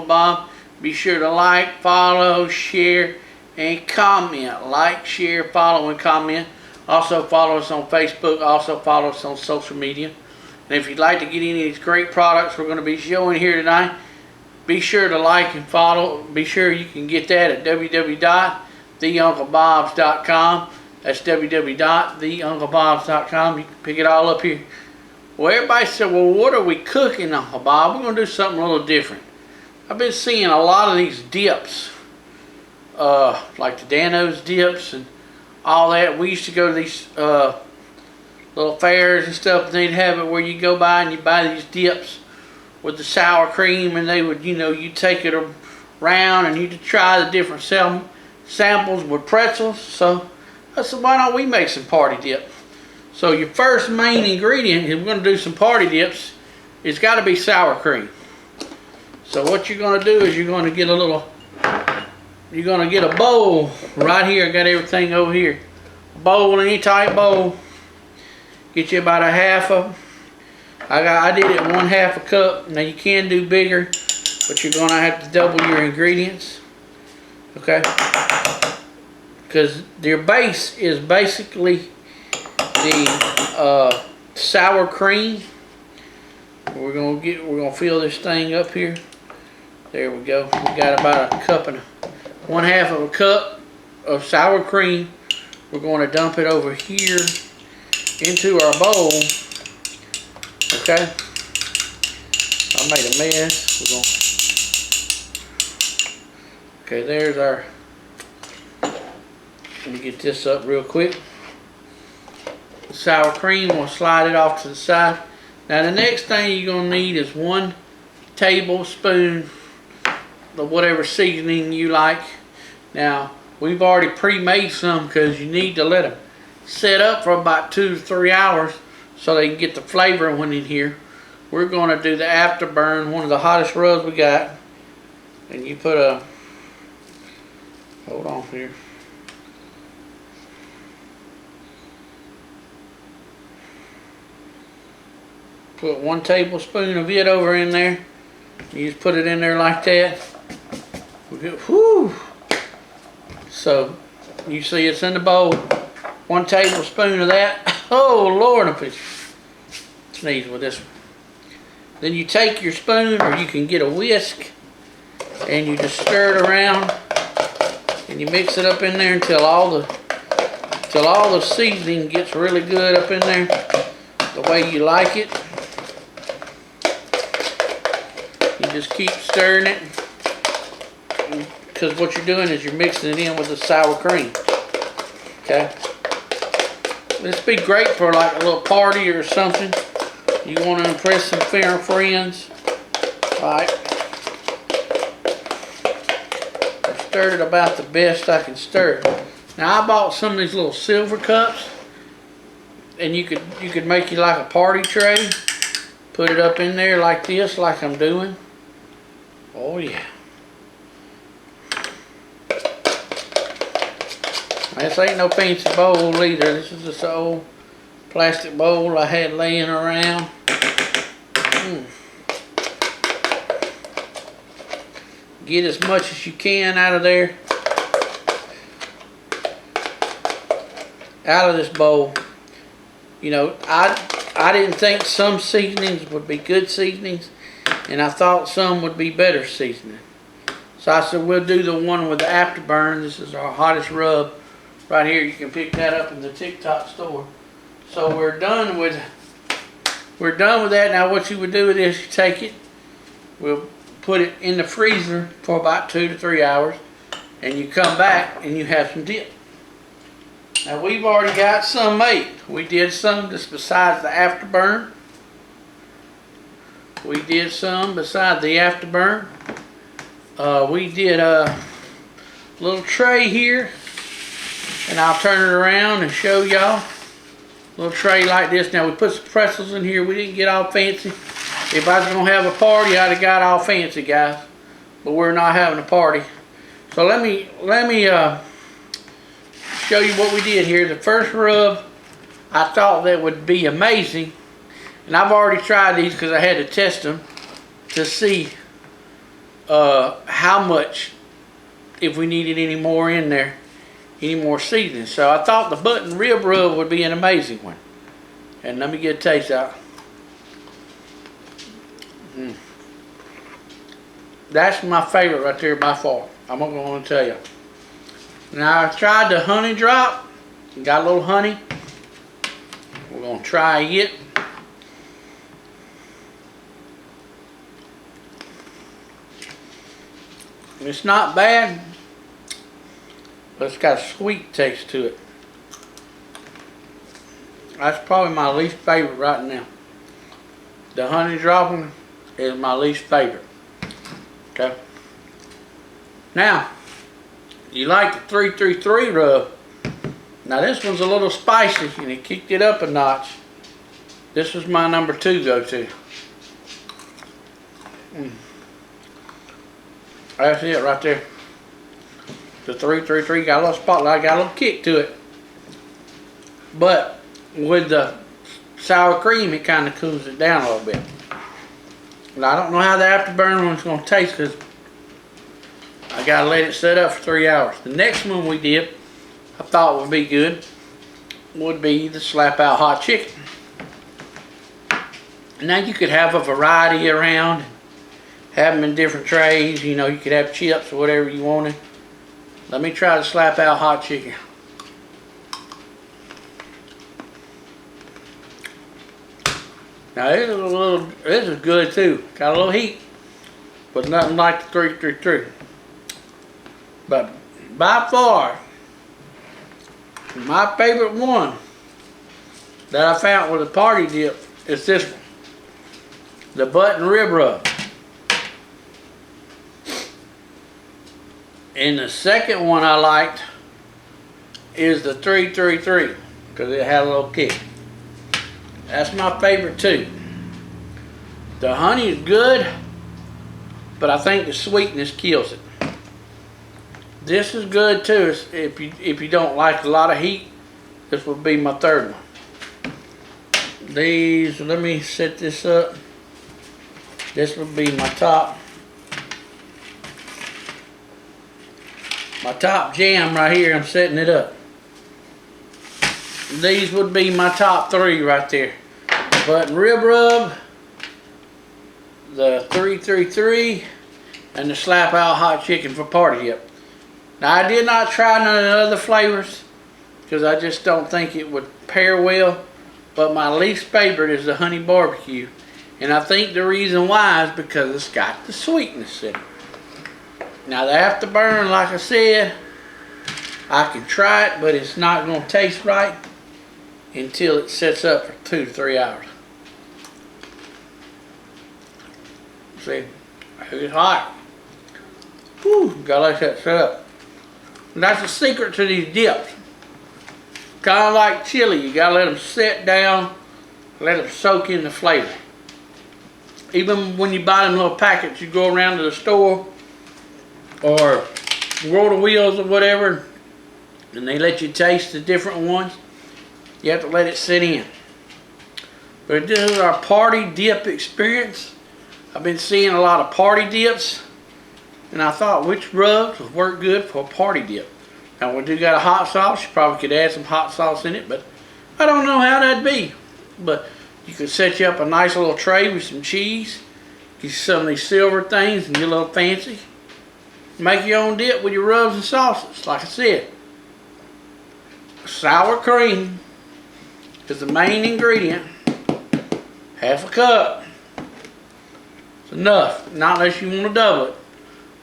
Uncle Bob. Be sure to like, follow, share, and comment. Like, share, follow, and comment. Also follow us on Facebook. Also follow us on social media. And if you'd like to get any of these great products we're going to be showing here tonight, be sure to like and follow. Be sure you can get that at www.theunclebobs.com. That's www.theunclebobs.com. You can pick it all up here. Well, everybody said, well, what are we cooking, Uncle Bob? We're going to do something a little different. I've been seeing a lot of these dips, like the Dano's dips and all that. We used to go to these little fairs and stuff, and they'd have it where you go by and you buy these dips with the sour cream, and they would, you take it around and you'd try the different samples with pretzels. So I said, why don't we make some party dip? So your first main ingredient, if we're going to do some party dips, it's got to be sour cream. So what you're going to do is you're going to get a bowl right here. I got everything over here. A bowl, any type bowl. Get you about a half of. I did it 1/2 a cup. Now you can do bigger, but you're going to have to double your ingredients. Okay? Because your base is basically the sour cream. We're gonna fill this thing up here. There we go. We got about a cup and 1/2 of a cup of sour cream. We're going to dump it over here into our bowl. Okay. I made a mess. Okay, there's our. Let me get this up real quick. Sour cream, we'll slide it off to the side. Now the next thing you're going to need is 1 tablespoon of whatever seasoning you like. Now we've already pre-made some because you need to let them set up for about 2 to 3 hours so they can get the flavor when in here. We're going to do the afterburn, one of the hottest rubs we got. And you put a, hold on here. Put 1 tablespoon of it over in there. You just put it in there like that. Whoo! So you see it's in the bowl. 1 tablespoon of that. Oh Lord, I'm sneeze with this one. Then you take your spoon, or you can get a whisk, and you just stir it around, and you mix it up in there until all the seasoning gets really good up in there, the way you like it. You just keep stirring it, because what you're doing is you're mixing it in with the sour cream. Okay. This would be great for like a little party or something. You want to impress some friends. Alright. I've stirred it about the best I can stir it. Now I bought some of these little silver cups, and you could make you like a party tray. Put it up in there like this, like I'm doing. Oh yeah. This ain't no fancy bowl either. This is just an old plastic bowl I had laying around. Get as much as you can out of there. Out of this bowl. I didn't think some seasonings would be good seasonings, and I thought some would be better seasoning. So I said we'll do the one with the afterburn. This is our hottest rub. Right here, you can pick that up in the TikTok store. So we're done with that. Now what you would do with this, you take it, we'll put it in the freezer for about 2 to 3 hours, and you come back and you have some dip. Now we've already got some made. We did some just besides the afterburn. We did some beside the afterburn. We did a little tray here, and I'll turn it around and show y'all. Little tray like this. Now we put some pretzels in here. We didn't get all fancy. If I was gonna have a party, I'd have got all fancy, guys. But we're not having a party. So let me show you what we did here. The first rub, I thought that would be amazing, and I've already tried these because I had to test them to see how much, if we needed any more in there, any more seasoning. So I thought the button rib rub would be an amazing one. And let me get a taste out. That's my favorite right there by far. I'm going to tell you. Now I tried the honey drop. Got a little honey. We're going to try it. It's not bad, but it's got a sweet taste to it. That's probably my least favorite right now. The honey dropping is my least favorite. Okay. Now, you like the 333 rub. Now this one's a little spicy and it kicked it up a notch. This was my number 2 go-to. That's it right there. The 333 got a little spotlight, got a little kick to it. But with the sour cream, it kind of cools it down a little bit. Now, I don't know how the afterburn one's going to taste because I got to let it set up for 3 hours. The next one we did, I thought would be good, would be the slap out hot chicken. Now you could have a variety around, have them in different trays. You know, you could have chips or whatever you wanted. Let me try the slap out hot chicken. Now this is good too. Got a little heat, but nothing like the 333. But by far, my favorite one that I found with a party dip is this one, the button rib rub. And the second one I liked is the 333 because it had a little kick. That's my favorite too. The honey is good, but I think the sweetness kills it. This is good too. If you don't like a lot of heat, this would be my third one. These, let me set this up. This would be my top jam right here. I'm setting it up. These would be my top 3 right there. Button rib rub, the 333, and the slap out hot chicken for party dip. Now I did not try none of the other flavors because I just don't think it would pair well. But my least favorite is the honey barbecue. And I think the reason why is because it's got the sweetness in it. Now the afterburn, like I said, I can try it, but it's not going to taste right until it sets up for 2 to 3 hours. See, it's hot. Whew, gotta let that set up. And that's the secret to these dips. Kind of like chili, you gotta let them set down, let them soak in the flavor. Even when you buy them little packets, you go around to the store or Roll the Wheels or whatever, and they let you taste the different ones. You have to let it sit in. But this is our party dip experience. I've been seeing a lot of party dips, and I thought which rubs would work good for a party dip. Now we do got a hot sauce. You probably could add some hot sauce in it, but I don't know how that'd be. But you could set you up a nice little tray with some cheese. Get some of these silver things and get a little fancy. Make your own dip with your rubs and sauces. Like I said, sour cream is the main ingredient. Half a cup. It's enough. Not unless you want to double it.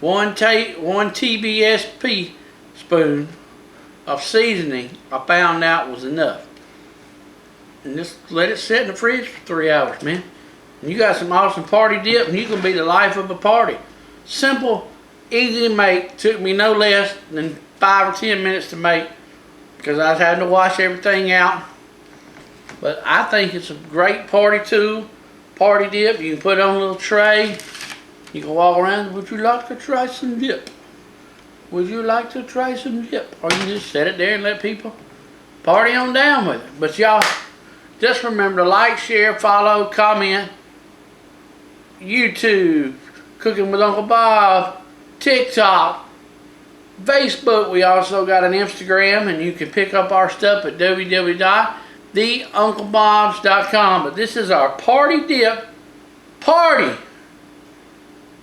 One TBSP spoon of seasoning I found out was enough. And just let it sit in the fridge for 3 hours, man. And you got some awesome party dip, and you can be the life of a party. Simple, easy to make. Took me no less than 5 or 10 minutes to make because I was having to wash everything out. But I think it's a great party tool, party dip. You can put it on a little tray. You can walk around. Would you like to try some dip? Would you like to try some dip? Or you can just set it there and let people party on down with it. But y'all, just remember to like, share, follow, comment, YouTube, Cooking with Uncle Bob, TikTok, Facebook. We also got an Instagram, and you can pick up our stuff at www.theunclebobs.com. But this is our party dip. Party!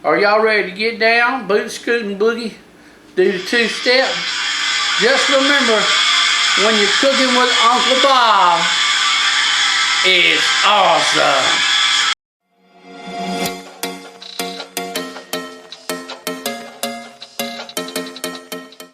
Are y'all ready to get down? Boot, scoot, and boogie? Do the two-step. Just remember, when you're cooking with Uncle Bob, it's awesome.